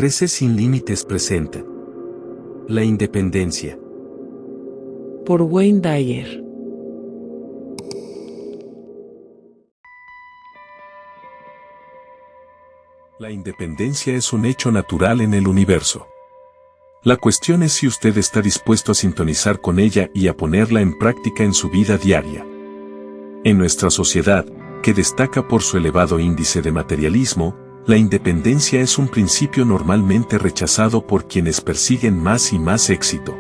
Crece sin límites presenta La independencia. Por Wayne Dyer. La independencia es un hecho natural en el universo. La cuestión es si usted está dispuesto a sintonizar con ella y a ponerla en práctica en su vida diaria. En nuestra sociedad, que destaca por su elevado índice de materialismo, la independencia es un principio normalmente rechazado por quienes persiguen más y más éxito.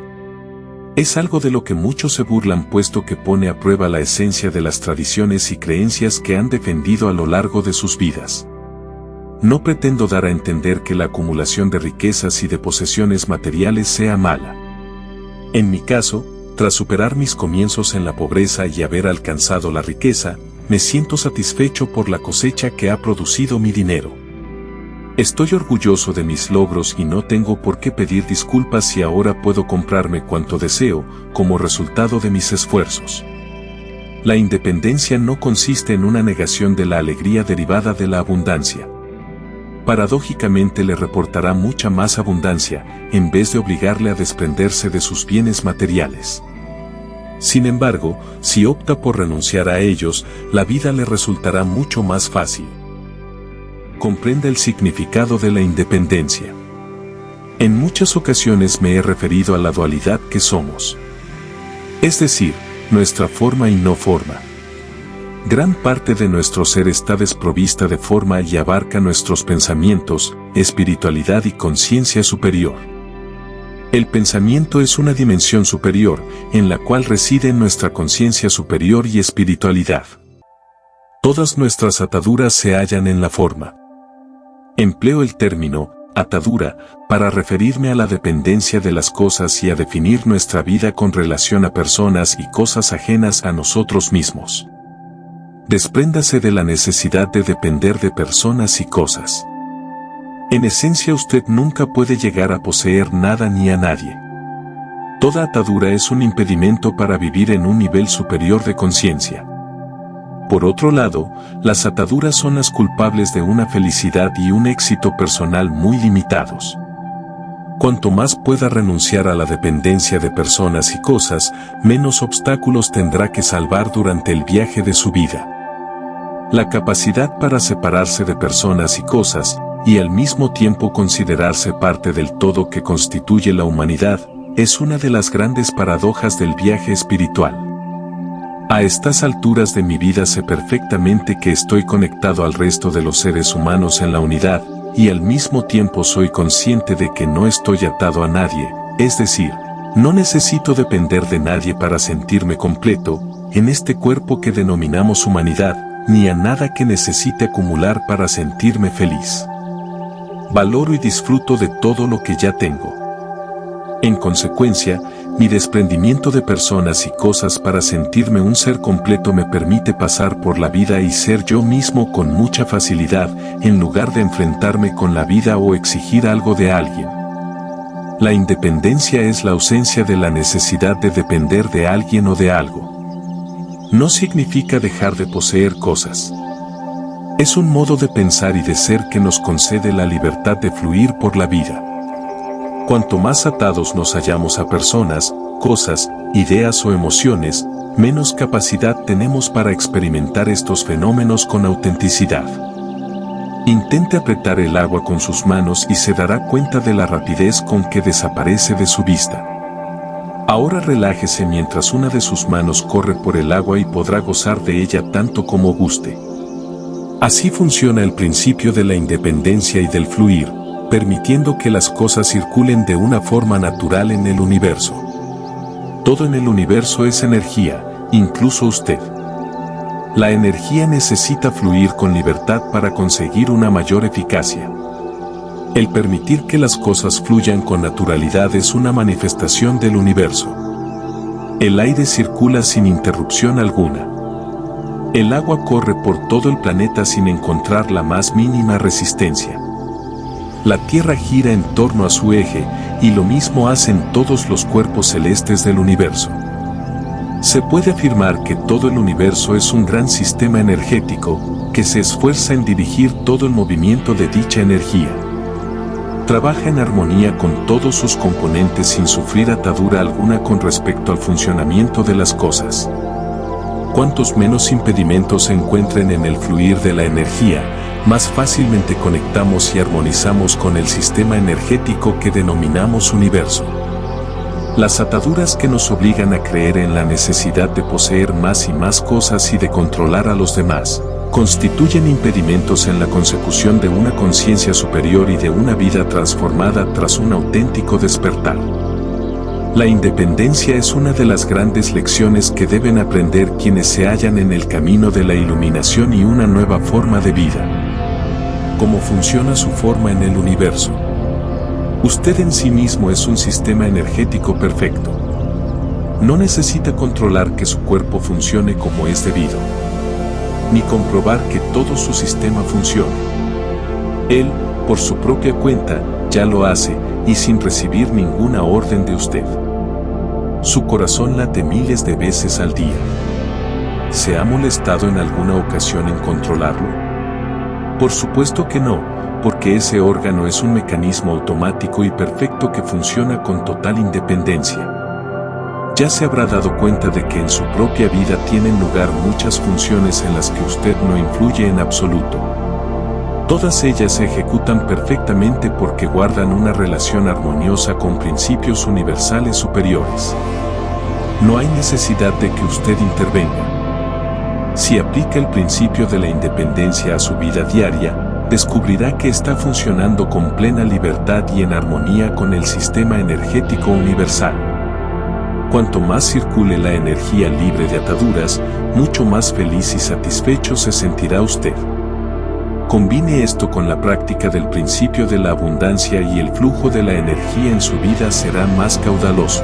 Es algo de lo que muchos se burlan puesto que pone a prueba la esencia de las tradiciones y creencias que han defendido a lo largo de sus vidas. No pretendo dar a entender que la acumulación de riquezas y de posesiones materiales sea mala. En mi caso, tras superar mis comienzos en la pobreza y haber alcanzado la riqueza, me siento satisfecho por la cosecha que ha producido mi dinero. Estoy orgulloso de mis logros y no tengo por qué pedir disculpas si ahora puedo comprarme cuanto deseo, como resultado de mis esfuerzos. La independencia no consiste en una negación de la alegría derivada de la abundancia. Paradójicamente le reportará mucha más abundancia, en vez de obligarle a desprenderse de sus bienes materiales. Sin embargo, si opta por renunciar a ellos, la vida le resultará mucho más fácil. Comprenda el significado de la independencia. En muchas ocasiones me he referido a la dualidad que somos. Es decir, nuestra forma y no forma. Gran parte de nuestro ser está desprovista de forma y abarca nuestros pensamientos, espiritualidad y conciencia superior. El pensamiento es una dimensión superior, en la cual reside nuestra conciencia superior y espiritualidad. Todas nuestras ataduras se hallan en la forma. Empleo el término atadura para referirme a la dependencia de las cosas y a definir nuestra vida con relación a personas y cosas ajenas a nosotros mismos. Despréndase de la necesidad de depender de personas y cosas. En esencia usted nunca puede llegar a poseer nada ni a nadie. Toda atadura es un impedimento para vivir en un nivel superior de conciencia. Por otro lado, las ataduras son las culpables de una felicidad y un éxito personal muy limitados. Cuanto más pueda renunciar a la dependencia de personas y cosas, menos obstáculos tendrá que salvar durante el viaje de su vida. La capacidad para separarse de personas y cosas, y al mismo tiempo considerarse parte del todo que constituye la humanidad, es una de las grandes paradojas del viaje espiritual. A estas alturas de mi vida sé perfectamente que estoy conectado al resto de los seres humanos en la unidad, y al mismo tiempo soy consciente de que no estoy atado a nadie, es decir, no necesito depender de nadie para sentirme completo, en este cuerpo que denominamos humanidad, ni a nada que necesite acumular para sentirme feliz. Valoro y disfruto de todo lo que ya tengo. En consecuencia, mi desprendimiento de personas y cosas para sentirme un ser completo me permite pasar por la vida y ser yo mismo con mucha facilidad, en lugar de enfrentarme con la vida o exigir algo de alguien. La independencia es la ausencia de la necesidad de depender de alguien o de algo. No significa dejar de poseer cosas. Es un modo de pensar y de ser que nos concede la libertad de fluir por la vida. Cuanto más atados nos hallamos a personas, cosas, ideas o emociones, menos capacidad tenemos para experimentar estos fenómenos con autenticidad. Intente apretar el agua con sus manos y se dará cuenta de la rapidez con que desaparece de su vista. Ahora relájese mientras una de sus manos corre por el agua y podrá gozar de ella tanto como guste. Así funciona el principio de la independencia y del fluir, permitiendo que las cosas circulen de una forma natural en el universo. Todo en el universo es energía, incluso usted. La energía necesita fluir con libertad para conseguir una mayor eficacia. El permitir que las cosas fluyan con naturalidad es una manifestación del universo. El aire circula sin interrupción alguna. El agua corre por todo el planeta sin encontrar la más mínima resistencia. La Tierra gira en torno a su eje, y lo mismo hacen todos los cuerpos celestes del universo. Se puede afirmar que todo el universo es un gran sistema energético, que se esfuerza en dirigir todo el movimiento de dicha energía. Trabaja en armonía con todos sus componentes sin sufrir atadura alguna con respecto al funcionamiento de las cosas. Cuantos menos impedimentos se encuentren en el fluir de la energía, más fácilmente conectamos y armonizamos con el sistema energético que denominamos universo. Las ataduras que nos obligan a creer en la necesidad de poseer más y más cosas y de controlar a los demás, constituyen impedimentos en la consecución de una conciencia superior y de una vida transformada tras un auténtico despertar. La independencia es una de las grandes lecciones que deben aprender quienes se hallan en el camino de la iluminación y una nueva forma de vida. ¿Cómo funciona su forma en el universo? Usted en sí mismo es un sistema energético perfecto. No necesita controlar que su cuerpo funcione como es debido, ni comprobar que todo su sistema funcione. Él, por su propia cuenta, ya lo hace, y sin recibir ninguna orden de usted. Su corazón late miles de veces al día. ¿Se ha molestado en alguna ocasión en controlarlo? Por supuesto que no, porque ese órgano es un mecanismo automático y perfecto que funciona con total independencia. Ya se habrá dado cuenta de que en su propia vida tienen lugar muchas funciones en las que usted no influye en absoluto. Todas ellas se ejecutan perfectamente porque guardan una relación armoniosa con principios universales superiores. No hay necesidad de que usted intervenga. Si aplica el principio de la independencia a su vida diaria, descubrirá que está funcionando con plena libertad y en armonía con el sistema energético universal. Cuanto más circule la energía libre de ataduras, mucho más feliz y satisfecho se sentirá usted. Combine esto con la práctica del principio de la abundancia y el flujo de la energía en su vida será más caudaloso.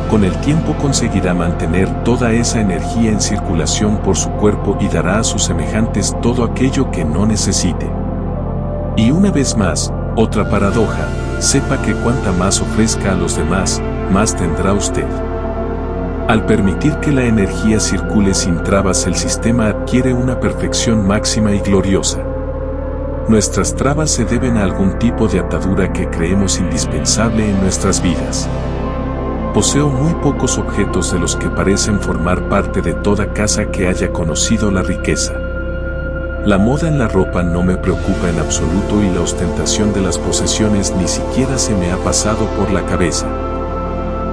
Con el tiempo conseguirá mantener toda esa energía en circulación por su cuerpo y dará a sus semejantes todo aquello que no necesite. Y una vez más, otra paradoja, sepa que cuanta más ofrezca a los demás, más tendrá usted. Al permitir que la energía circule sin trabas, el sistema adquiere una perfección máxima y gloriosa. Nuestras trabas se deben a algún tipo de atadura que creemos indispensable en nuestras vidas. Poseo muy pocos objetos de los que parecen formar parte de toda casa que haya conocido la riqueza. La moda en la ropa no me preocupa en absoluto y la ostentación de las posesiones ni siquiera se me ha pasado por la cabeza.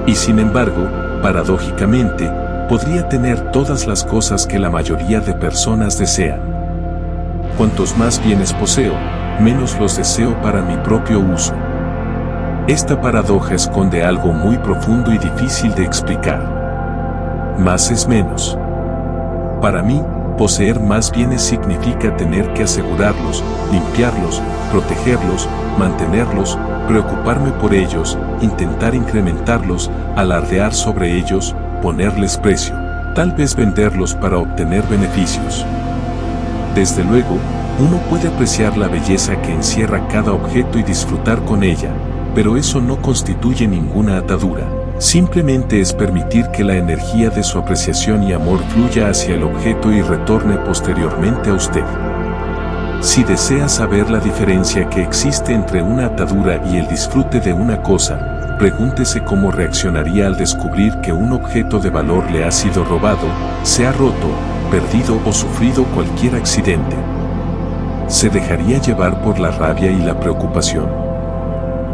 Y sin embargo, paradójicamente, podría tener todas las cosas que la mayoría de personas desean. Cuantos más bienes poseo, menos los deseo para mi propio uso. Esta paradoja esconde algo muy profundo y difícil de explicar. Más es menos. Para mí, poseer más bienes significa tener que asegurarlos, limpiarlos, protegerlos, mantenerlos, preocuparme por ellos, intentar incrementarlos, alardear sobre ellos, ponerles precio, tal vez venderlos para obtener beneficios. Desde luego, uno puede apreciar la belleza que encierra cada objeto y disfrutar con ella, pero eso no constituye ninguna atadura, simplemente es permitir que la energía de su apreciación y amor fluya hacia el objeto y retorne posteriormente a usted. Si desea saber la diferencia que existe entre una atadura y el disfrute de una cosa, pregúntese cómo reaccionaría al descubrir que un objeto de valor le ha sido robado, se ha roto, perdido o sufrido cualquier accidente. ¿Se dejaría llevar por la rabia y la preocupación?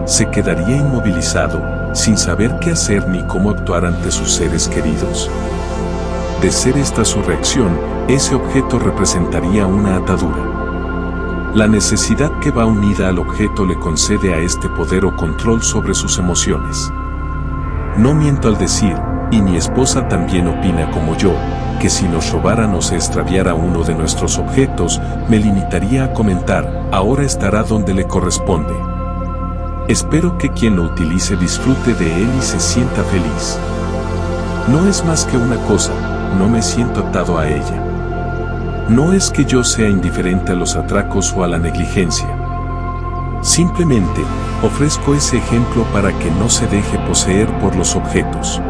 ¿Se quedaría inmovilizado, sin saber qué hacer ni cómo actuar ante sus seres queridos? De ser esta su reacción, ese objeto representaría una atadura. La necesidad que va unida al objeto le concede a este poder o control sobre sus emociones. No miento al decir, y mi esposa también opina como yo, que si nos robaran o se extraviara uno de nuestros objetos, me limitaría a comentar, ahora estará donde le corresponde. Espero que quien lo utilice disfrute de él y se sienta feliz. No es más que una cosa, no me siento atado a ella. No es que yo sea indiferente a los atracos o a la negligencia. Simplemente, ofrezco ese ejemplo para que no se deje poseer por los objetos.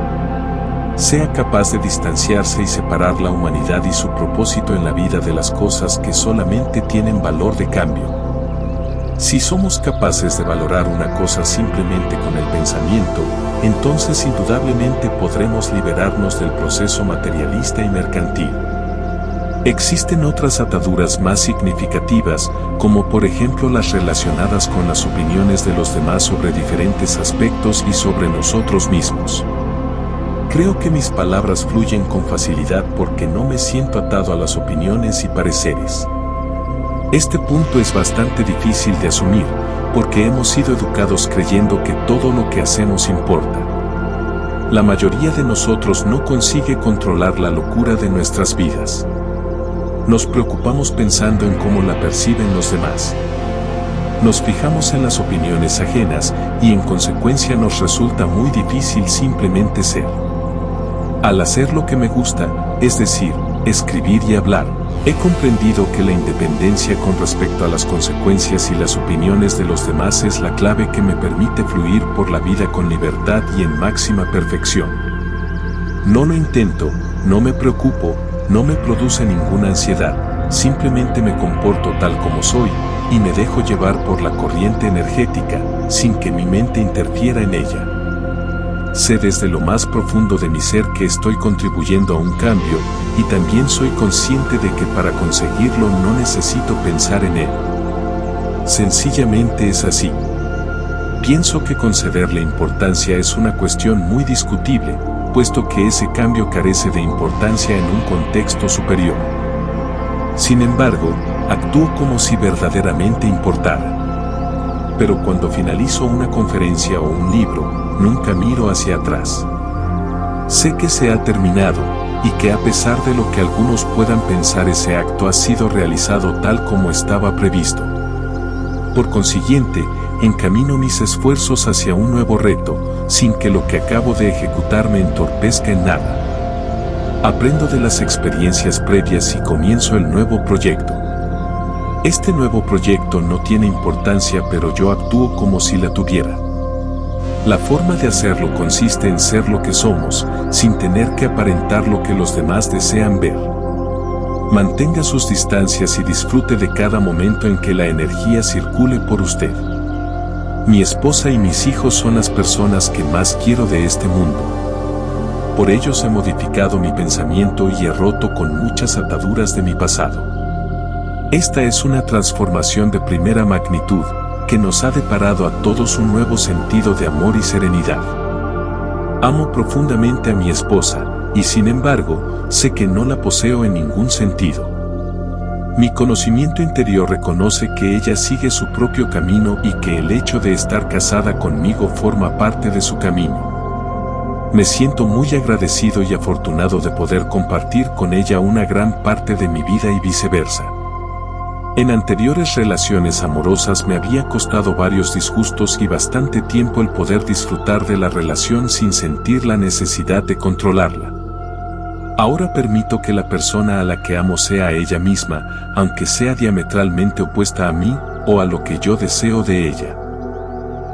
Sea capaz de distanciarse y separar la humanidad y su propósito en la vida de las cosas que solamente tienen valor de cambio. Si somos capaces de valorar una cosa simplemente con el pensamiento, entonces indudablemente podremos liberarnos del proceso materialista y mercantil. Existen otras ataduras más significativas, como por ejemplo las relacionadas con las opiniones de los demás sobre diferentes aspectos y sobre nosotros mismos. Creo que mis palabras fluyen con facilidad porque no me siento atado a las opiniones y pareceres. Este punto es bastante difícil de asumir, porque hemos sido educados creyendo que todo lo que hacemos importa. La mayoría de nosotros no consigue controlar la locura de nuestras vidas. Nos preocupamos pensando en cómo la perciben los demás. Nos fijamos en las opiniones ajenas y en consecuencia nos resulta muy difícil simplemente ser. Al hacer lo que me gusta, es decir, escribir y hablar, he comprendido que la independencia con respecto a las consecuencias y las opiniones de los demás es la clave que me permite fluir por la vida con libertad y en máxima perfección. No lo intento, no me preocupo, no me produce ninguna ansiedad, simplemente me comporto tal como soy y me dejo llevar por la corriente energética, sin que mi mente interfiera en ella. Sé desde lo más profundo de mi ser que estoy contribuyendo a un cambio y también soy consciente de que para conseguirlo no necesito pensar en él. Sencillamente es así. Pienso que concederle importancia es una cuestión muy discutible, puesto que ese cambio carece de importancia en un contexto superior. Sin embargo, actúo como si verdaderamente importara. Pero cuando finalizo una conferencia o un libro, nunca miro hacia atrás. Sé que se ha terminado, y que a pesar de lo que algunos puedan pensar, ese acto ha sido realizado tal como estaba previsto. Por consiguiente, encamino mis esfuerzos hacia un nuevo reto, sin que lo que acabo de ejecutar me entorpezca en nada. Aprendo de las experiencias previas y comienzo el nuevo proyecto. Este nuevo proyecto no tiene importancia, pero yo actúo como si la tuviera. La forma de hacerlo consiste en ser lo que somos, sin tener que aparentar lo que los demás desean ver. Mantenga sus distancias y disfrute de cada momento en que la energía circule por usted. Mi esposa y mis hijos son las personas que más quiero de este mundo. Por ellos he modificado mi pensamiento y he roto con muchas ataduras de mi pasado. Esta es una transformación de primera magnitud, que nos ha deparado a todos un nuevo sentido de amor y serenidad. Amo profundamente a mi esposa, y sin embargo, sé que no la poseo en ningún sentido. Mi conocimiento interior reconoce que ella sigue su propio camino y que el hecho de estar casada conmigo forma parte de su camino. Me siento muy agradecido y afortunado de poder compartir con ella una gran parte de mi vida y viceversa. En anteriores relaciones amorosas me había costado varios disgustos y bastante tiempo el poder disfrutar de la relación sin sentir la necesidad de controlarla. Ahora permito que la persona a la que amo sea ella misma, aunque sea diametralmente opuesta a mí o a lo que yo deseo de ella.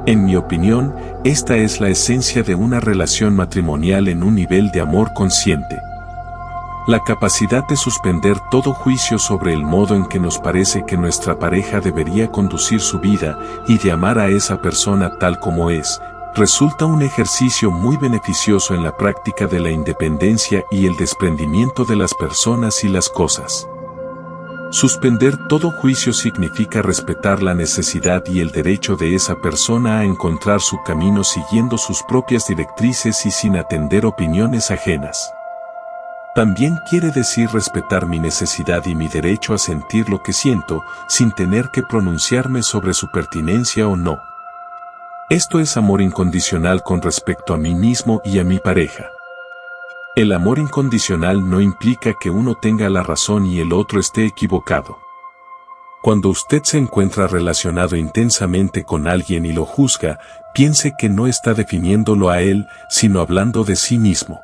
En mi opinión, esta es la esencia de una relación matrimonial en un nivel de amor consciente. La capacidad de suspender todo juicio sobre el modo en que nos parece que nuestra pareja debería conducir su vida y de amar a esa persona tal como es, resulta un ejercicio muy beneficioso en la práctica de la independencia y el desprendimiento de las personas y las cosas. Suspender todo juicio significa respetar la necesidad y el derecho de esa persona a encontrar su camino siguiendo sus propias directrices y sin atender opiniones ajenas. También quiere decir respetar mi necesidad y mi derecho a sentir lo que siento, sin tener que pronunciarme sobre su pertinencia o no. Esto es amor incondicional con respecto a mí mismo y a mi pareja. El amor incondicional no implica que uno tenga la razón y el otro esté equivocado. Cuando usted se encuentra relacionado intensamente con alguien y lo juzga, piense que no está definiéndolo a él, sino hablando de sí mismo.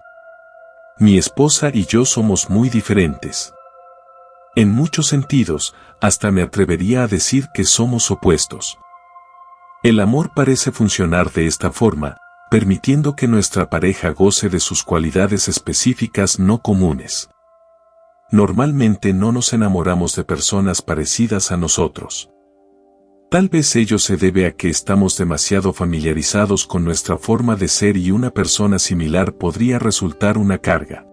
Mi esposa y yo somos muy diferentes. En muchos sentidos, hasta me atrevería a decir que somos opuestos. El amor parece funcionar de esta forma, permitiendo que nuestra pareja goce de sus cualidades específicas no comunes. Normalmente no nos enamoramos de personas parecidas a nosotros. Tal vez ello se debe a que estamos demasiado familiarizados con nuestra forma de ser y una persona similar podría resultar una carga.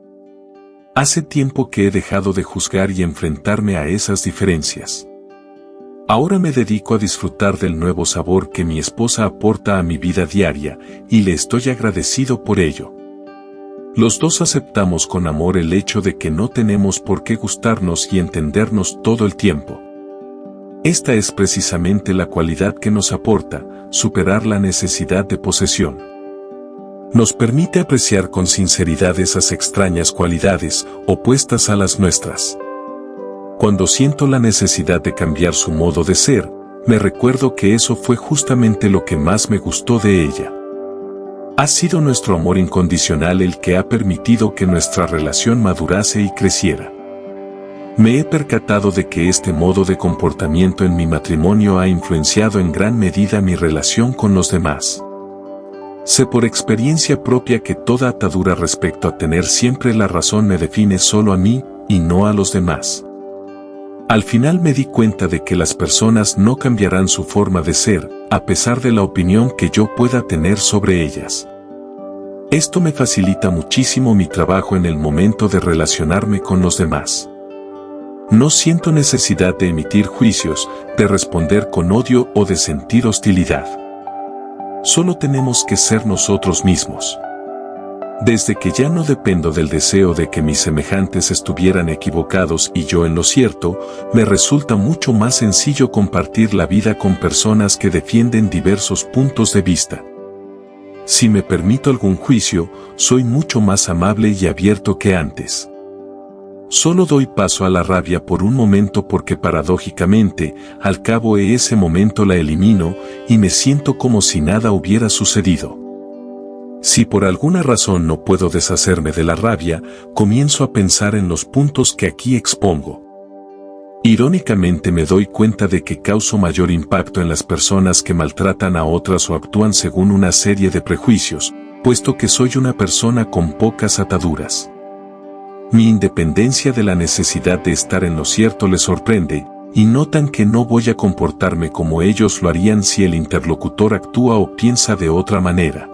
Hace tiempo que he dejado de juzgar y enfrentarme a esas diferencias. Ahora me dedico a disfrutar del nuevo sabor que mi esposa aporta a mi vida diaria, y le estoy agradecido por ello. Los dos aceptamos con amor el hecho de que no tenemos por qué gustarnos y entendernos todo el tiempo. Esta es precisamente la cualidad que nos aporta, superar la necesidad de posesión. Nos permite apreciar con sinceridad esas extrañas cualidades, opuestas a las nuestras. Cuando siento la necesidad de cambiar su modo de ser, me recuerdo que eso fue justamente lo que más me gustó de ella. Ha sido nuestro amor incondicional el que ha permitido que nuestra relación madurase y creciera. Me he percatado de que este modo de comportamiento en mi matrimonio ha influenciado en gran medida mi relación con los demás. Sé por experiencia propia que toda atadura respecto a tener siempre la razón me define solo a mí y no a los demás. Al final me di cuenta de que las personas no cambiarán su forma de ser, a pesar de la opinión que yo pueda tener sobre ellas. Esto me facilita muchísimo mi trabajo en el momento de relacionarme con los demás. No siento necesidad de emitir juicios, de responder con odio o de sentir hostilidad. Solo tenemos que ser nosotros mismos. Desde que ya no dependo del deseo de que mis semejantes estuvieran equivocados y yo en lo cierto, me resulta mucho más sencillo compartir la vida con personas que defienden diversos puntos de vista. Si me permito algún juicio, soy mucho más amable y abierto que antes. Solo doy paso a la rabia por un momento porque paradójicamente, al cabo de ese momento la elimino y me siento como si nada hubiera sucedido. Si por alguna razón no puedo deshacerme de la rabia, comienzo a pensar en los puntos que aquí expongo. Irónicamente me doy cuenta de que causo mayor impacto en las personas que maltratan a otras o actúan según una serie de prejuicios, puesto que soy una persona con pocas ataduras. Mi independencia de la necesidad de estar en lo cierto les sorprende, y notan que no voy a comportarme como ellos lo harían si el interlocutor actúa o piensa de otra manera.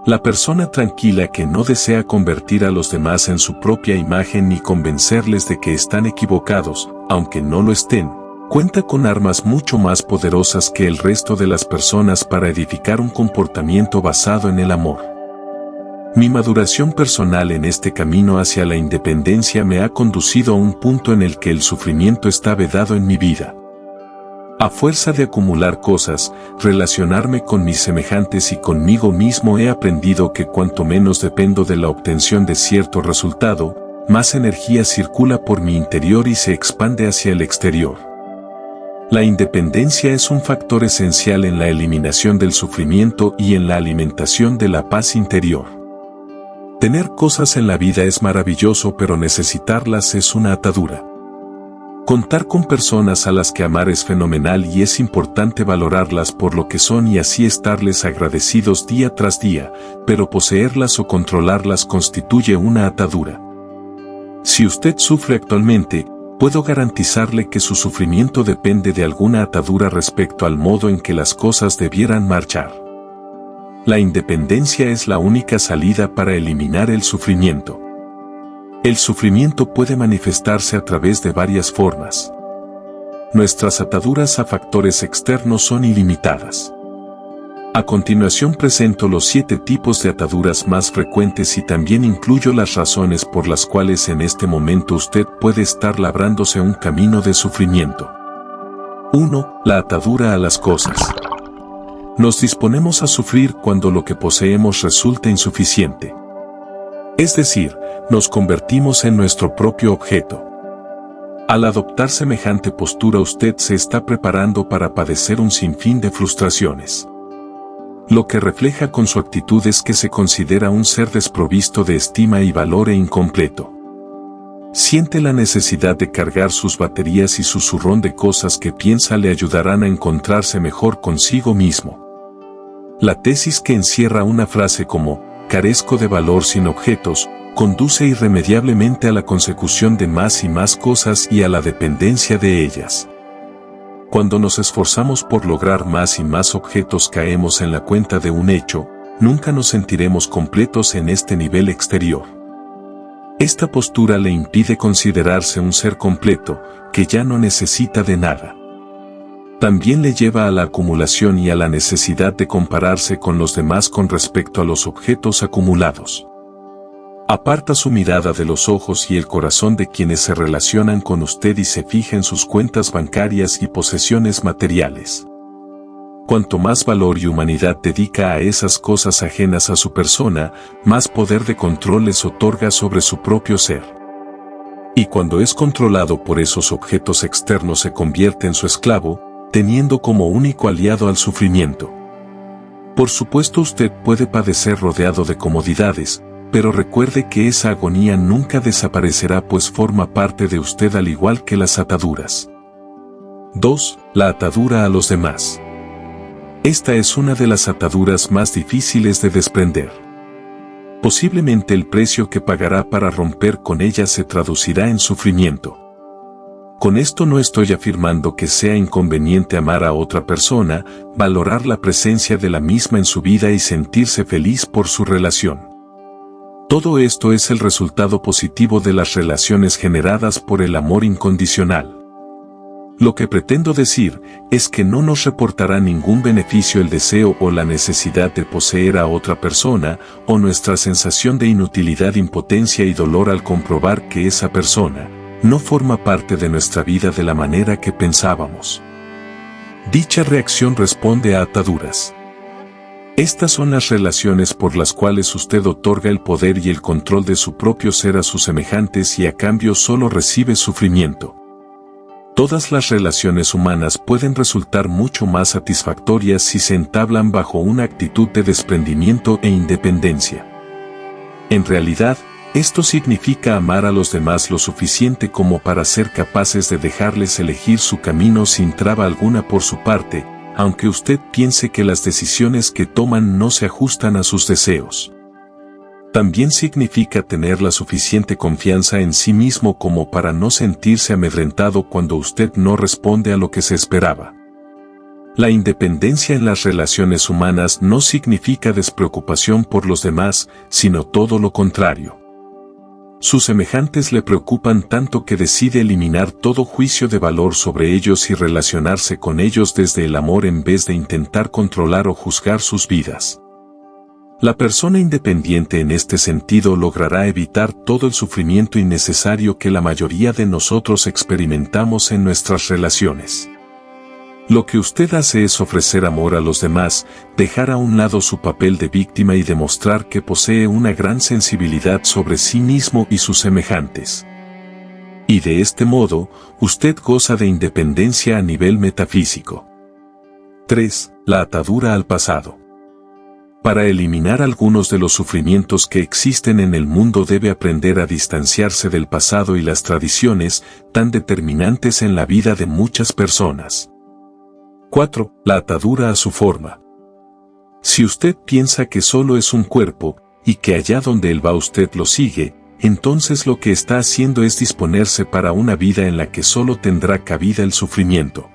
La persona tranquila que no desea convertir a los demás en su propia imagen ni convencerles de que están equivocados, aunque no lo estén, cuenta con armas mucho más poderosas que el resto de las personas para edificar un comportamiento basado en el amor. Mi maduración personal en este camino hacia la independencia me ha conducido a un punto en el que el sufrimiento está vedado en mi vida. A fuerza de acumular cosas, relacionarme con mis semejantes y conmigo mismo he aprendido que cuanto menos dependo de la obtención de cierto resultado, más energía circula por mi interior y se expande hacia el exterior. La independencia es un factor esencial en la eliminación del sufrimiento y en la alimentación de la paz interior. Tener cosas en la vida es maravilloso, pero necesitarlas es una atadura. Contar con personas a las que amar es fenomenal y es importante valorarlas por lo que son y así estarles agradecidos día tras día, pero poseerlas o controlarlas constituye una atadura. Si usted sufre actualmente, puedo garantizarle que su sufrimiento depende de alguna atadura respecto al modo en que las cosas debieran marchar. La independencia es la única salida para eliminar el sufrimiento. El sufrimiento puede manifestarse a través de varias formas. Nuestras ataduras a factores externos son ilimitadas. A continuación presento los 7 tipos de ataduras más frecuentes y también incluyo las razones por las cuales en este momento usted puede estar labrándose un camino de sufrimiento. 1. La atadura a las cosas. Nos disponemos a sufrir cuando lo que poseemos resulta insuficiente. Es decir, nos convertimos en nuestro propio objeto. Al adoptar semejante postura usted se está preparando para padecer un sinfín de frustraciones. Lo que refleja con su actitud es que se considera un ser desprovisto de estima y valor e incompleto. Siente la necesidad de cargar sus baterías y su zurrón de cosas que piensa le ayudarán a encontrarse mejor consigo mismo. La tesis que encierra una frase como, carezco de valor sin objetos, conduce irremediablemente a la consecución de más y más cosas y a la dependencia de ellas. Cuando nos esforzamos por lograr más y más objetos caemos en la cuenta de un hecho: nunca nos sentiremos completos en este nivel exterior. Esta postura le impide considerarse un ser completo, que ya no necesita de nada. También le lleva a la acumulación y a la necesidad de compararse con los demás con respecto a los objetos acumulados. Aparta su mirada de los ojos y el corazón de quienes se relacionan con usted y se fija en sus cuentas bancarias y posesiones materiales. Cuanto más valor y humanidad dedica a esas cosas ajenas a su persona, más poder de control les otorga sobre su propio ser. Y cuando es controlado por esos objetos externos se convierte en su esclavo, teniendo como único aliado al sufrimiento. Por supuesto, usted puede padecer rodeado de comodidades, pero recuerde que esa agonía nunca desaparecerá, pues forma parte de usted al igual que las ataduras. 2. La atadura a los demás. Esta es una de las ataduras más difíciles de desprender. Posiblemente el precio que pagará para romper con ella se traducirá en sufrimiento. Con esto no estoy afirmando que sea inconveniente amar a otra persona, valorar la presencia de la misma en su vida y sentirse feliz por su relación. Todo esto es el resultado positivo de las relaciones generadas por el amor incondicional. Lo que pretendo decir es que no nos reportará ningún beneficio el deseo o la necesidad de poseer a otra persona, o nuestra sensación de inutilidad, impotencia y dolor al comprobar que esa persona no forma parte de nuestra vida de la manera que pensábamos. Dicha reacción responde a ataduras. Estas son las relaciones por las cuales usted otorga el poder y el control de su propio ser a sus semejantes y a cambio solo recibe sufrimiento. Todas las relaciones humanas pueden resultar mucho más satisfactorias si se entablan bajo una actitud de desprendimiento e independencia. En realidad, esto significa amar a los demás lo suficiente como para ser capaces de dejarles elegir su camino sin traba alguna por su parte, aunque usted piense que las decisiones que toman no se ajustan a sus deseos. También significa tener la suficiente confianza en sí mismo como para no sentirse amedrentado cuando usted no responde a lo que se esperaba. La independencia en las relaciones humanas no significa despreocupación por los demás, sino todo lo contrario. Sus semejantes le preocupan tanto que decide eliminar todo juicio de valor sobre ellos y relacionarse con ellos desde el amor en vez de intentar controlar o juzgar sus vidas. La persona independiente en este sentido logrará evitar todo el sufrimiento innecesario que la mayoría de nosotros experimentamos en nuestras relaciones. Lo que usted hace es ofrecer amor a los demás, dejar a un lado su papel de víctima y demostrar que posee una gran sensibilidad sobre sí mismo y sus semejantes. Y de este modo, usted goza de independencia a nivel metafísico. 3. La atadura al pasado. Para eliminar algunos de los sufrimientos que existen en el mundo debe aprender a distanciarse del pasado y las tradiciones, tan determinantes en la vida de muchas personas. 4. La atadura a su forma. Si usted piensa que solo es un cuerpo, y que allá donde él va usted lo sigue, entonces lo que está haciendo es disponerse para una vida en la que solo tendrá cabida el sufrimiento.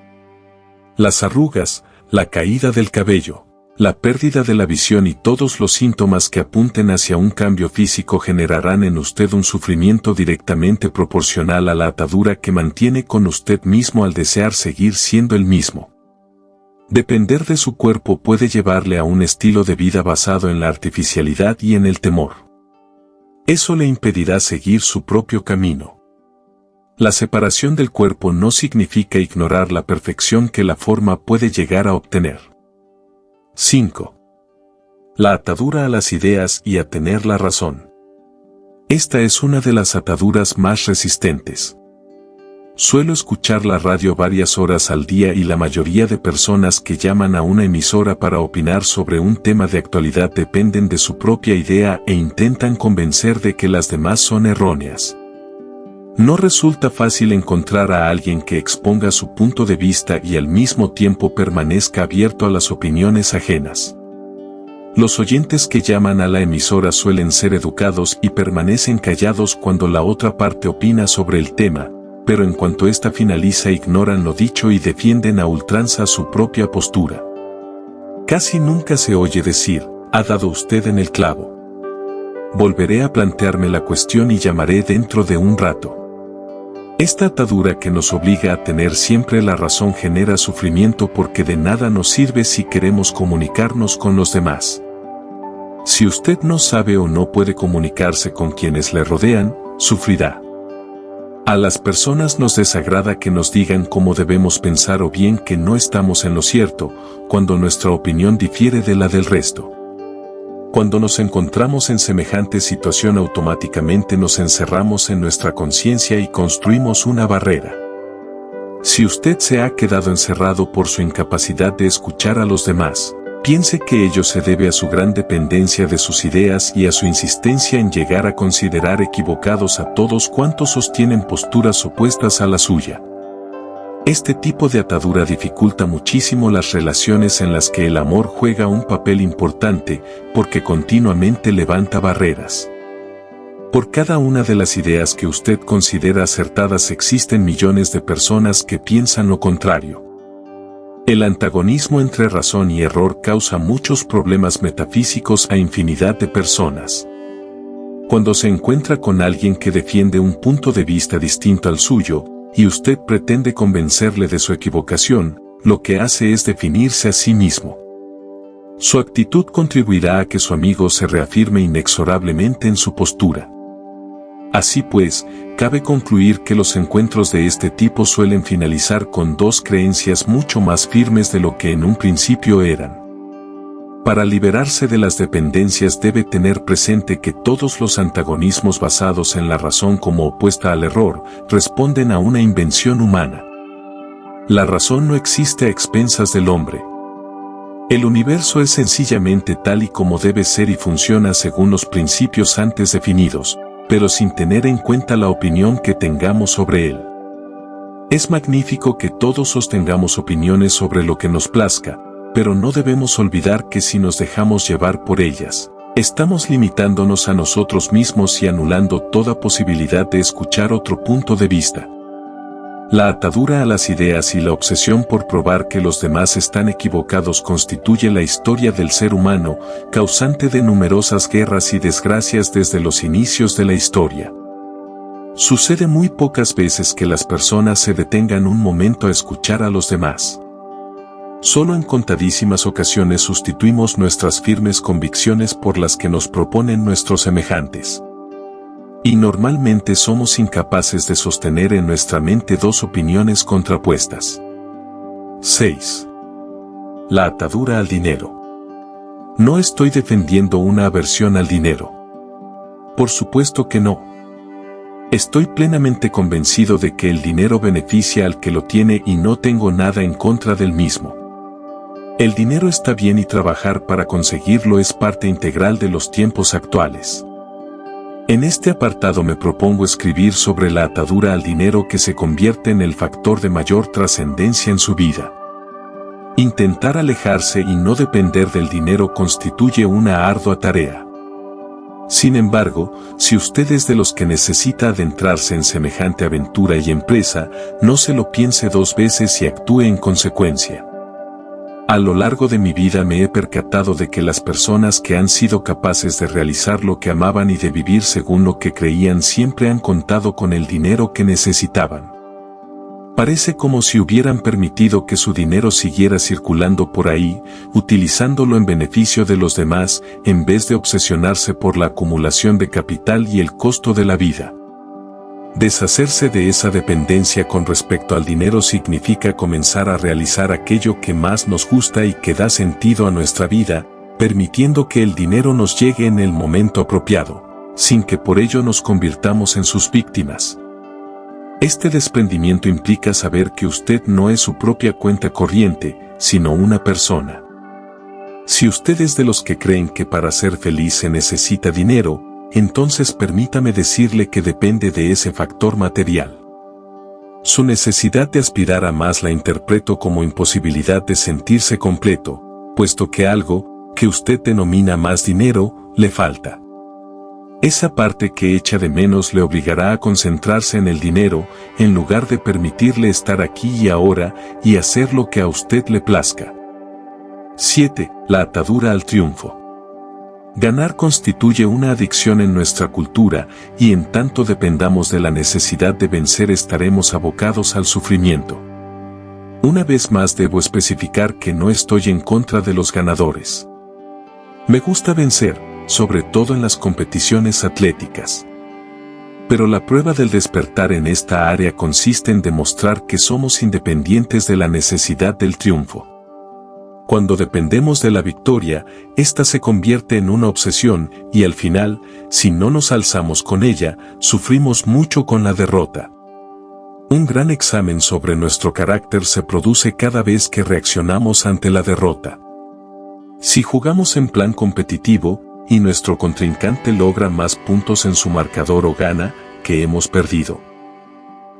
Las arrugas, la caída del cabello, la pérdida de la visión y todos los síntomas que apunten hacia un cambio físico generarán en usted un sufrimiento directamente proporcional a la atadura que mantiene con usted mismo al desear seguir siendo el mismo. Depender de su cuerpo puede llevarle a un estilo de vida basado en la artificialidad y en el temor. Eso le impedirá seguir su propio camino. La separación del cuerpo no significa ignorar la perfección que la forma puede llegar a obtener. 5. La atadura a las ideas y a tener la razón. Esta es una de las ataduras más resistentes. Suelo escuchar la radio varias horas al día y la mayoría de personas que llaman a una emisora para opinar sobre un tema de actualidad dependen de su propia idea e intentan convencer de que las demás son erróneas. No resulta fácil encontrar a alguien que exponga su punto de vista y al mismo tiempo permanezca abierto a las opiniones ajenas. Los oyentes que llaman a la emisora suelen ser educados y permanecen callados cuando la otra parte opina sobre el tema, pero en cuanto ésta finaliza ignoran lo dicho y defienden a ultranza su propia postura. Casi nunca se oye decir, ha dado usted en el clavo. Volveré a plantearme la cuestión y llamaré dentro de un rato. Esta atadura que nos obliga a tener siempre la razón genera sufrimiento porque de nada nos sirve si queremos comunicarnos con los demás. Si usted no sabe o no puede comunicarse con quienes le rodean, sufrirá. A las personas nos desagrada que nos digan cómo debemos pensar o bien que no estamos en lo cierto, cuando nuestra opinión difiere de la del resto. Cuando nos encontramos en semejante situación automáticamente nos encerramos en nuestra conciencia y construimos una barrera. Si usted se ha quedado encerrado por su incapacidad de escuchar a los demás, piense que ello se debe a su gran dependencia de sus ideas y a su insistencia en llegar a considerar equivocados a todos cuantos sostienen posturas opuestas a la suya. Este tipo de atadura dificulta muchísimo las relaciones en las que el amor juega un papel importante, porque continuamente levanta barreras. Por cada una de las ideas que usted considera acertadas existen millones de personas que piensan lo contrario. El antagonismo entre razón y error causa muchos problemas metafísicos a infinidad de personas. Cuando se encuentra con alguien que defiende un punto de vista distinto al suyo, y usted pretende convencerle de su equivocación, lo que hace es definirse a sí mismo. Su actitud contribuirá a que su amigo se reafirme inexorablemente en su postura. Así pues, cabe concluir que los encuentros de este tipo suelen finalizar con dos creencias mucho más firmes de lo que en un principio eran. Para liberarse de las dependencias debe tener presente que todos los antagonismos basados en la razón como opuesta al error responden a una invención humana. La razón no existe a expensas del hombre. El universo es sencillamente tal y como debe ser y funciona según los principios antes definidos, pero sin tener en cuenta la opinión que tengamos sobre él. Es magnífico que todos sostengamos opiniones sobre lo que nos plazca, pero no debemos olvidar que si nos dejamos llevar por ellas, estamos limitándonos a nosotros mismos y anulando toda posibilidad de escuchar otro punto de vista. La atadura a las ideas y la obsesión por probar que los demás están equivocados constituye la historia del ser humano, causante de numerosas guerras y desgracias desde los inicios de la historia. Sucede muy pocas veces que las personas se detengan un momento a escuchar a los demás. Solo en contadísimas ocasiones sustituimos nuestras firmes convicciones por las que nos proponen nuestros semejantes. Y normalmente somos incapaces de sostener en nuestra mente dos opiniones contrapuestas. 6. La atadura al dinero. No estoy defendiendo una aversión al dinero. Por supuesto que no. Estoy plenamente convencido de que el dinero beneficia al que lo tiene y no tengo nada en contra del mismo. El dinero está bien y trabajar para conseguirlo es parte integral de los tiempos actuales. En este apartado me propongo escribir sobre la atadura al dinero que se convierte en el factor de mayor trascendencia en su vida. Intentar alejarse y no depender del dinero constituye una ardua tarea. Sin embargo, si usted es de los que necesita adentrarse en semejante aventura y empresa, no se lo piense dos veces y actúe en consecuencia. A lo largo de mi vida me he percatado de que las personas que han sido capaces de realizar lo que amaban y de vivir según lo que creían siempre han contado con el dinero que necesitaban. Parece como si hubieran permitido que su dinero siguiera circulando por ahí, utilizándolo en beneficio de los demás, en vez de obsesionarse por la acumulación de capital y el costo de la vida. Deshacerse de esa dependencia con respecto al dinero significa comenzar a realizar aquello que más nos gusta y que da sentido a nuestra vida, permitiendo que el dinero nos llegue en el momento apropiado, sin que por ello nos convirtamos en sus víctimas. Este desprendimiento implica saber que usted no es su propia cuenta corriente, sino una persona. Si usted es de los que creen que para ser feliz se necesita dinero, entonces permítame decirle que depende de ese factor material. Su necesidad de aspirar a más la interpreto como imposibilidad de sentirse completo, puesto que algo, que usted denomina más dinero, le falta. Esa parte que echa de menos le obligará a concentrarse en el dinero, en lugar de permitirle estar aquí y ahora y hacer lo que a usted le plazca. 7. La atadura al triunfo. Ganar constituye una adicción en nuestra cultura, y en tanto dependamos de la necesidad de vencer estaremos abocados al sufrimiento. Una vez más debo especificar que no estoy en contra de los ganadores. Me gusta vencer, sobre todo en las competiciones atléticas. Pero la prueba del despertar en esta área consiste en demostrar que somos independientes de la necesidad del triunfo. Cuando dependemos de la victoria, ésta se convierte en una obsesión y al final, si no nos alzamos con ella, sufrimos mucho con la derrota. Un gran examen sobre nuestro carácter se produce cada vez que reaccionamos ante la derrota. Si jugamos en plan competitivo, y nuestro contrincante logra más puntos en su marcador o gana, que hemos perdido.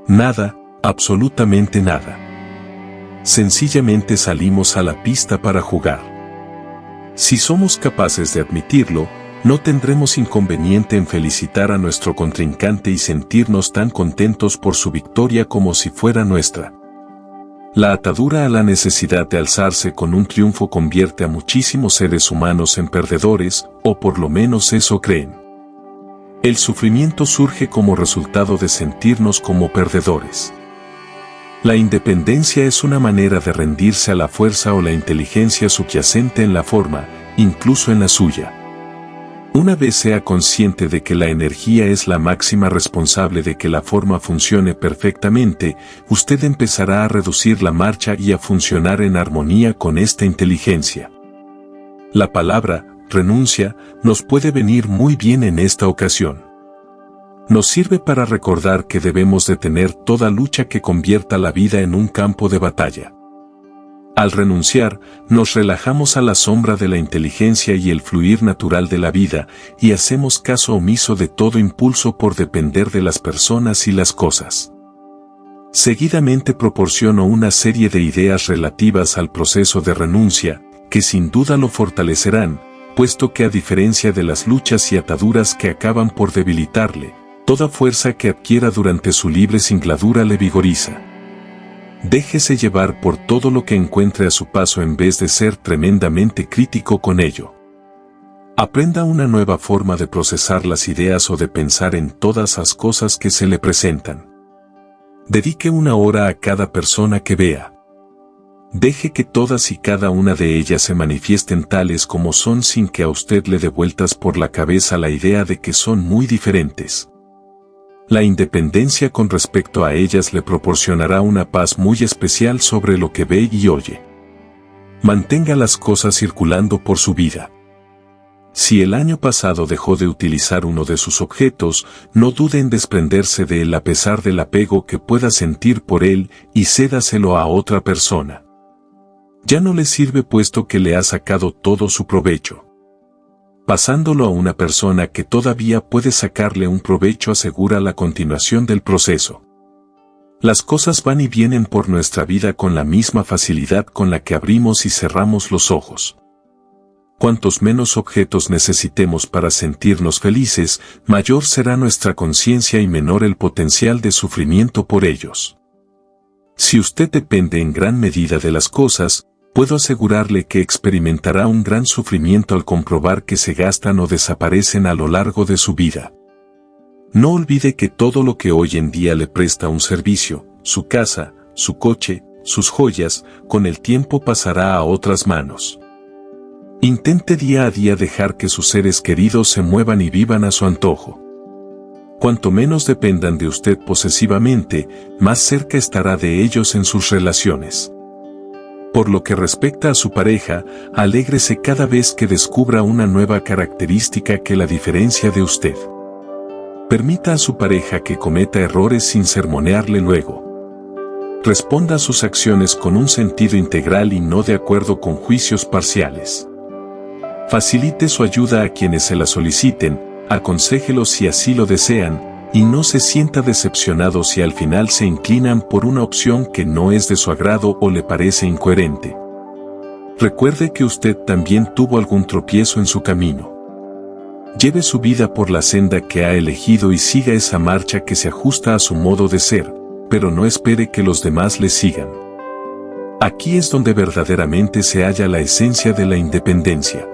Nada, absolutamente nada. Sencillamente salimos a la pista para jugar. Si somos capaces de admitirlo, no tendremos inconveniente en felicitar a nuestro contrincante y sentirnos tan contentos por su victoria como si fuera nuestra. La atadura a la necesidad de alzarse con un triunfo convierte a muchísimos seres humanos en perdedores, o por lo menos eso creen. El sufrimiento surge como resultado de sentirnos como perdedores. La independencia es una manera de rendirse a la fuerza o la inteligencia subyacente en la forma, incluso en la suya. Una vez sea consciente de que la energía es la máxima responsable de que la forma funcione perfectamente, usted empezará a reducir la marcha y a funcionar en armonía con esta inteligencia. La palabra, renuncia, nos puede venir muy bien en esta ocasión. Nos sirve para recordar que debemos detener toda lucha que convierta la vida en un campo de batalla. Al renunciar, nos relajamos a la sombra de la inteligencia y el fluir natural de la vida, y hacemos caso omiso de todo impulso por depender de las personas y las cosas. Seguidamente proporciono una serie de ideas relativas al proceso de renuncia, que sin duda lo fortalecerán, puesto que a diferencia de las luchas y ataduras que acaban por debilitarle, toda fuerza que adquiera durante su libre singladura le vigoriza. Déjese llevar por todo lo que encuentre a su paso en vez de ser tremendamente crítico con ello. Aprenda una nueva forma de procesar las ideas o de pensar en todas las cosas que se le presentan. Dedique una hora a cada persona que vea. Deje que todas y cada una de ellas se manifiesten tales como son sin que a usted le dé vueltas por la cabeza la idea de que son muy diferentes. La independencia con respecto a ellas le proporcionará una paz muy especial sobre lo que ve y oye. Mantenga las cosas circulando por su vida. Si el año pasado dejó de utilizar uno de sus objetos, no dude en desprenderse de él a pesar del apego que pueda sentir por él y cédaselo a otra persona. Ya no le sirve puesto que le ha sacado todo su provecho. Pasándolo a una persona que todavía puede sacarle un provecho asegura la continuación del proceso. Las cosas van y vienen por nuestra vida con la misma facilidad con la que abrimos y cerramos los ojos. Cuantos menos objetos necesitemos para sentirnos felices, mayor será nuestra conciencia y menor el potencial de sufrimiento por ellos. Si usted depende en gran medida de las cosas, puedo asegurarle que experimentará un gran sufrimiento al comprobar que se gastan o desaparecen a lo largo de su vida. No olvide que todo lo que hoy en día le presta un servicio, su casa, su coche, sus joyas, con el tiempo pasará a otras manos. Intente día a día dejar que sus seres queridos se muevan y vivan a su antojo. Cuanto menos dependan de usted posesivamente, más cerca estará de ellos en sus relaciones. Por lo que respecta a su pareja, alégrese cada vez que descubra una nueva característica que la diferencia de usted. Permita a su pareja que cometa errores sin sermonearle luego. Responda a sus acciones con un sentido integral y no de acuerdo con juicios parciales. Facilite su ayuda a quienes se la soliciten, aconséjelos si así lo desean, y no se sienta decepcionado si al final se inclinan por una opción que no es de su agrado o le parece incoherente. Recuerde que usted también tuvo algún tropiezo en su camino. Lleve su vida por la senda que ha elegido y siga esa marcha que se ajusta a su modo de ser, pero no espere que los demás le sigan. Aquí es donde verdaderamente se halla la esencia de la independencia.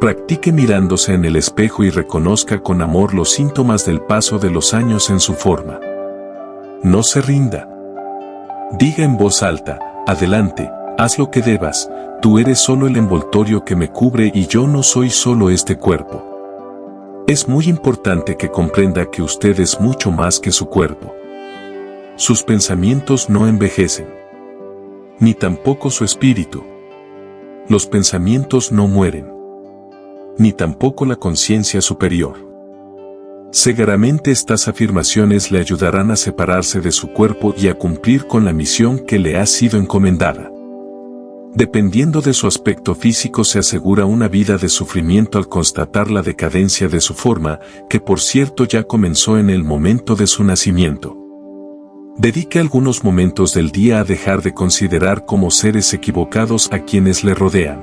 Practique mirándose en el espejo y reconozca con amor los síntomas del paso de los años en su forma. No se rinda. Diga en voz alta, adelante, haz lo que debas, tú eres solo el envoltorio que me cubre y yo no soy solo este cuerpo. Es muy importante que comprenda que usted es mucho más que su cuerpo. Sus pensamientos no envejecen. Ni tampoco su espíritu. Los pensamientos no mueren. Ni tampoco la conciencia superior. Seguramente estas afirmaciones le ayudarán a separarse de su cuerpo y a cumplir con la misión que le ha sido encomendada. Dependiendo de su aspecto físico se asegura una vida de sufrimiento al constatar la decadencia de su forma, que por cierto ya comenzó en el momento de su nacimiento. Dedique algunos momentos del día a dejar de considerar como seres equivocados a quienes le rodean.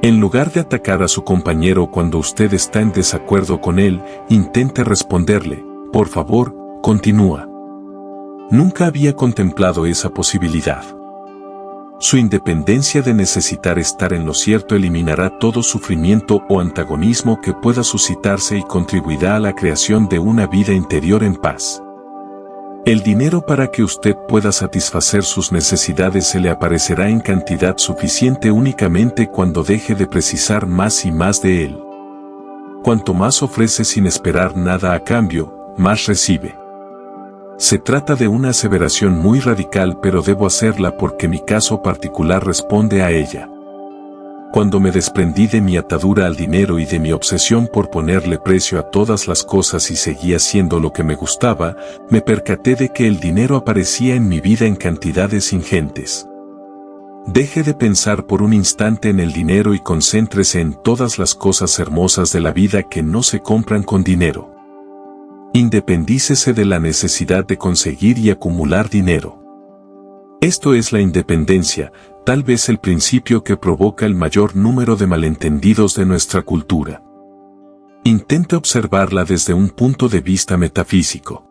En lugar de atacar a su compañero cuando usted está en desacuerdo con él, intente responderle, por favor, continúa. Nunca había contemplado esa posibilidad. Su independencia de necesitar estar en lo cierto eliminará todo sufrimiento o antagonismo que pueda suscitarse y contribuirá a la creación de una vida interior en paz. El dinero para que usted pueda satisfacer sus necesidades se le aparecerá en cantidad suficiente únicamente cuando deje de precisar más y más de él. Cuanto más ofrece sin esperar nada a cambio, más recibe. Se trata de una aseveración muy radical, pero debo hacerla porque mi caso particular responde a ella. Cuando me desprendí de mi atadura al dinero y de mi obsesión por ponerle precio a todas las cosas y seguí haciendo lo que me gustaba, me percaté de que el dinero aparecía en mi vida en cantidades ingentes. Deje de pensar por un instante en el dinero y concéntrese en todas las cosas hermosas de la vida que no se compran con dinero. Independícese de la necesidad de conseguir y acumular dinero. Esto es la independencia, tal vez el principio que provoca el mayor número de malentendidos de nuestra cultura. Intente observarla desde un punto de vista metafísico.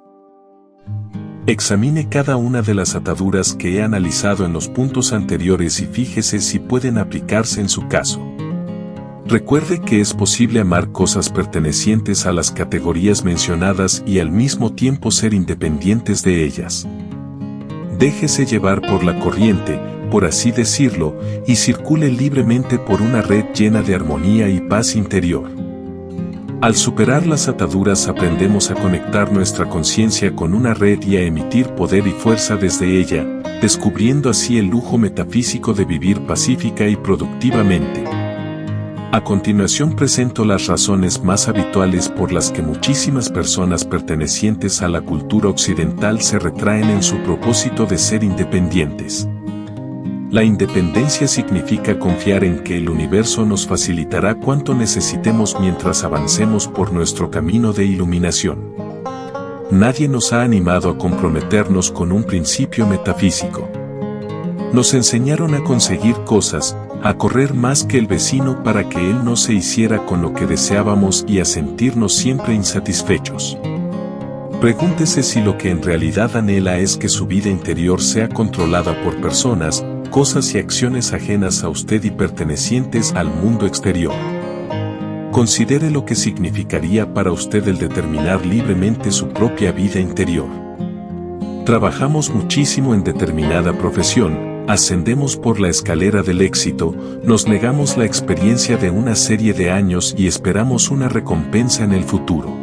Examine cada una de las ataduras que he analizado en los puntos anteriores y fíjese si pueden aplicarse en su caso. Recuerde que es posible amar cosas pertenecientes a las categorías mencionadas y al mismo tiempo ser independientes de ellas. Déjese llevar por la corriente, por así decirlo, y circule libremente por una red llena de armonía y paz interior. Al superar las ataduras aprendemos a conectar nuestra conciencia con una red y a emitir poder y fuerza desde ella, descubriendo así el lujo metafísico de vivir pacífica y productivamente. A continuación presento las razones más habituales por las que muchísimas personas pertenecientes a la cultura occidental se retraen en su propósito de ser independientes. La independencia significa confiar en que el universo nos facilitará cuanto necesitemos mientras avancemos por nuestro camino de iluminación. Nadie nos ha animado a comprometernos con un principio metafísico. Nos enseñaron a conseguir cosas, a correr más que el vecino para que él no se hiciera con lo que deseábamos y a sentirnos siempre insatisfechos. Pregúntese si lo que en realidad anhela es que su vida interior sea controlada por personas, cosas y acciones ajenas a usted y pertenecientes al mundo exterior. Considere lo que significaría para usted el determinar libremente su propia vida interior. Trabajamos muchísimo en determinada profesión, ascendemos por la escalera del éxito, nos negamos la experiencia de una serie de años y esperamos una recompensa en el futuro.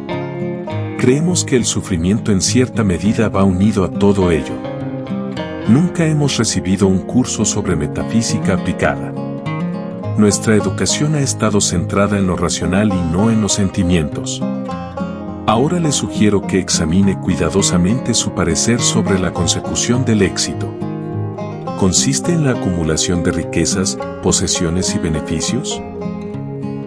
Creemos que el sufrimiento en cierta medida va unido a todo ello. Nunca hemos recibido un curso sobre metafísica aplicada. Nuestra educación ha estado centrada en lo racional y no en los sentimientos. Ahora le sugiero que examine cuidadosamente su parecer sobre la consecución del éxito. ¿Consiste en la acumulación de riquezas, posesiones y beneficios?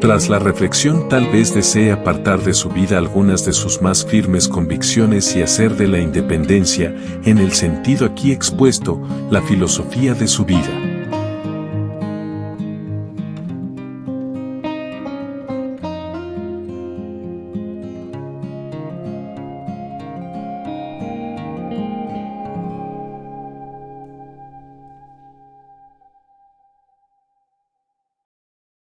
Tras la reflexión tal vez desee apartar de su vida algunas de sus más firmes convicciones y hacer de la independencia, en el sentido aquí expuesto, la filosofía de su vida.